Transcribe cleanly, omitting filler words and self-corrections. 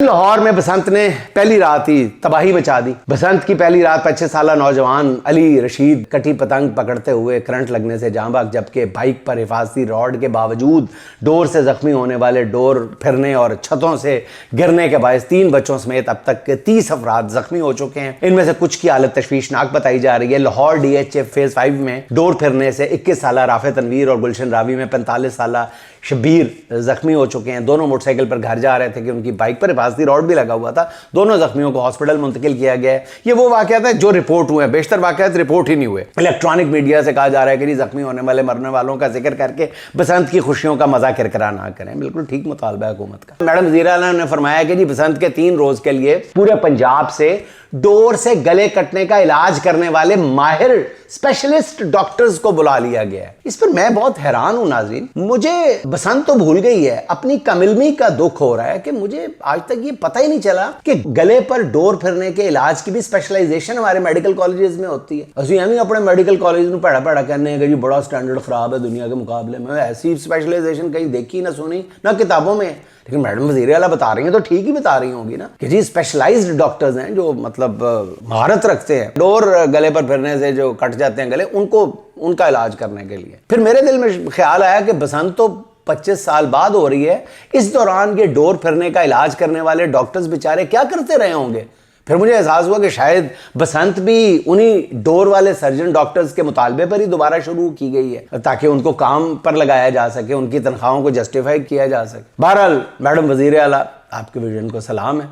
लाहौर में बसंत ने पहली रात ही तबाही मचा दी। बसंत की पहली रात 25 साल नौजवान अली रशीद कटी पतंग पकड़ते हुए करंट लगने से जाँ बहक, जबकि बाइक पर हिफाजती रॉड के बावजूद डोर से जख्मी होने वाले डोर फिरने और छतों से गिरने के बायस 3 बच्चों समेत अब तक के 30 अफराद जख्मी हो चुके हैं। इनमें से कुछ की हालत तशवीशनाक बताई जा रही है। लाहौर DHA फेज 5 में डोर फिरने से 21 साल राफे तनवीर और गुलशन रावी में 45 साल शबीर जख्मी हो चुके हैं। दोनों मोटरसाइकिल पर घर जा रहे थे कि उनकी बाइक पर हिफाजती रॉड भी लगा हुआ था। दोनों जख्मियों को हॉस्पिटल मुंतकिल किया गया है। ये वो वाकयात है जो रिपोर्ट हुए हैं, बेशतर वाकयात रिपोर्ट ही नहीं हुए। इलेक्ट्रॉनिक मीडिया से कहा जा रहा है कि जख्मी होने वाले मरने वालों का जिक्र करके बसंत की खुशियों का मजा किरकिरा ना करें। बिल्कुल ठीक मुतालबा है हुकूमत का। मैडम वज़ीर आला ने फरमाया कि जी बसंत के 3 रोज के लिए पूरे पंजाब से डोर से गले कटने का इलाज करने वाले माहिर स्पेशलिस्ट डॉक्टर्स को बुला लिया गया है। इस पर मैं बहुत हैरान हूं नाज़रीन। मुझे बसंत तो भूल गई है, अपनी कमिलमी का दुख हो रहा है कि मुझे आज तक ये पता ही नहीं चला कि गले पर डोर फिरने के इलाज की भी स्पेशलाइजेशन हमारे मेडिकल कॉलेजेस में होती है। असं एवं अपने मेडिकल कॉलेज में पढ़ा पढ़ा कहने हैं कि जी बड़ा स्टैंडर्ड खराब है दुनिया के मुकाबले में। ऐसी स्पेशलाइजेशन कहीं देखी ना सुनी ना किताबों में। लेकिन मैडम वज़ीर आला बता रही हैं तो ठीक ही बता रही होंगी ना कि जी स्पेशलाइज्ड डॉक्टर्स हैं जो मतलब महारत रखते हैं डोर गले पर फिरने से जो कट जाते हैं गले, उनका इलाज करने के लिए। फिर मेरे दिल में ख्याल आया कि बसंत तो 25 साल बाद हो रही है, इस दौरान ये डोर फिरने का इलाज करने वाले डॉक्टर्स बेचारे क्या करते रहे होंगे। फिर मुझे एहसास हुआ कि शायद बसंत भी उन्हीं डोर वाले सर्जन डॉक्टर्स के मुतालबे पर ही दोबारा शुरू की गई है ताकि उनको काम पर लगाया जा सके, उनकी तनख्वाहों को जस्टिफाई किया जा सके। बहरहाल मैडम वज़ीर आला, आपके विजन को सलाम है।